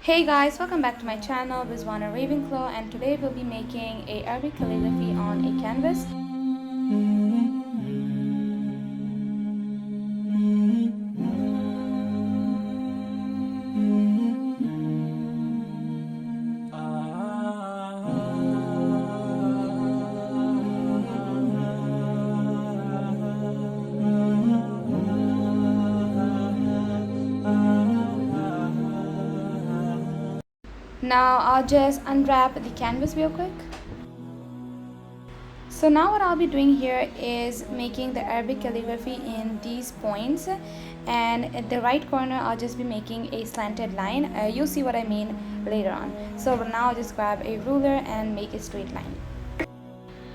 Hey guys, welcome back to my channel, Rizwana Ravenclaw, and today we'll be making a Arabic calligraphy on a canvas. Now I'll just unwrap the canvas real quick. So now what I'll be doing here is making the Arabic calligraphy in these points, and at the right corner I'll just be making a slanted line. You'll see what I mean later on. So now I'll just grab a ruler and make a straight line.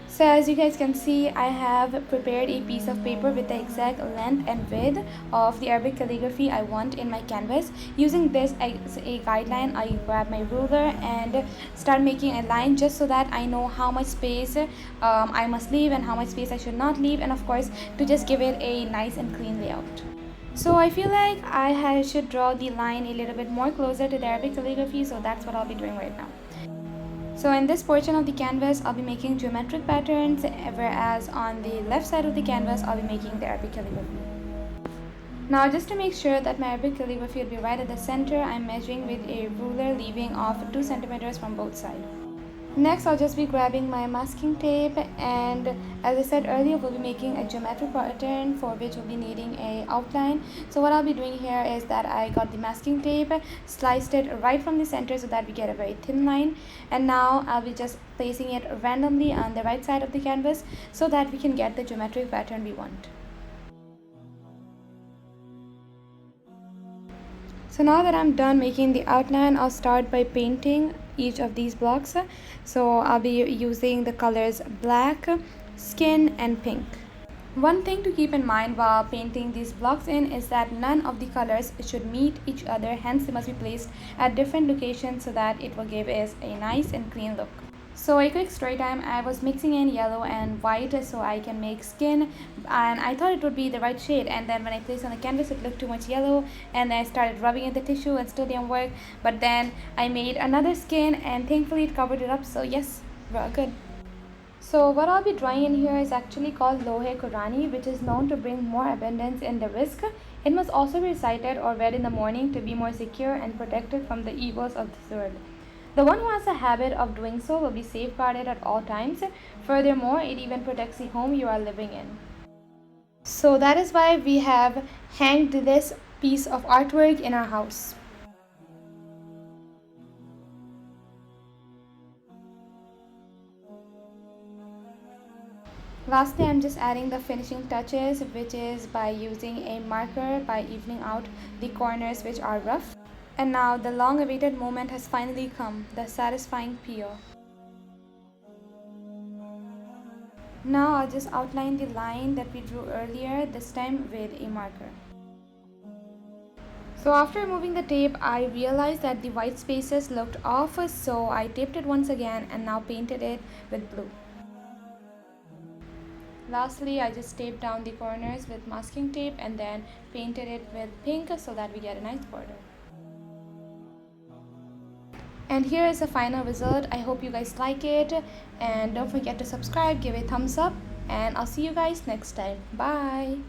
So as you guys can see, I have prepared a piece of paper with the exact length and width of the Arabic calligraphy I want in my canvas. Using this as a guideline, I grab my ruler and start making a line just so that I know how much space I must leave and how much space I should not leave, and of course to just give it a nice and clean layout. So I feel like I should draw the line a little bit more closer to the Arabic calligraphy, so that's what I'll be doing right now. So in this portion of the canvas, I'll be making geometric patterns, whereas on the left side of the canvas, I'll be making the Arabic calligraphy. Now just to make sure that my Arabic calligraphy will be right at the center, I'm measuring with a ruler, leaving off 2 centimeters from both sides. Next, I'll just be grabbing my masking tape, and as I said earlier, we'll be making a geometric pattern for which we'll be needing a outline. So what I'll be doing here is that I got the masking tape, sliced it right from the center so that we get a very thin line, and now I'll be just placing it randomly on the right side of the canvas so that we can get the geometric pattern we want. So now that I'm done making the outline, I'll start by painting each of these blocks. So I'll be using the colors black, skin, and pink. One thing to keep in mind while painting these blocks in is that none of the colors should meet each other, hence they must be placed at different locations so that it will give us a nice and clean look. So a quick story time, I was mixing in yellow and white so I can make skin, and I thought it would be the right shade, and then when I placed on the canvas it looked too much yellow, and I started rubbing in the tissue and still didn't work, but then I made another skin and thankfully it covered it up, so yes, we're good. So what I'll be drawing in here is actually called lohe Qurani, which is known to bring more abundance in the risk. It must also be recited or read in the morning to be more secure and protected from the evils of this world. The one who has a habit of doing so will be safeguarded at all times. Furthermore, it even protects the home you are living in. So that is why we have hanged this piece of artwork in our house. Lastly, I'm just adding the finishing touches, which is by using a marker by evening out the corners which are rough. And now the long-awaited moment has finally come, the satisfying peel. Now I'll just outline the line that we drew earlier, this time with a marker. So after removing the tape, I realized that the white spaces looked off, so I taped it once again and now painted it with blue. Lastly, I just taped down the corners with masking tape and then painted it with pink so that we get a nice border. And here is the final result. I hope you guys like it, and don't forget to subscribe, give a thumbs up, and I'll see you guys next time. Bye.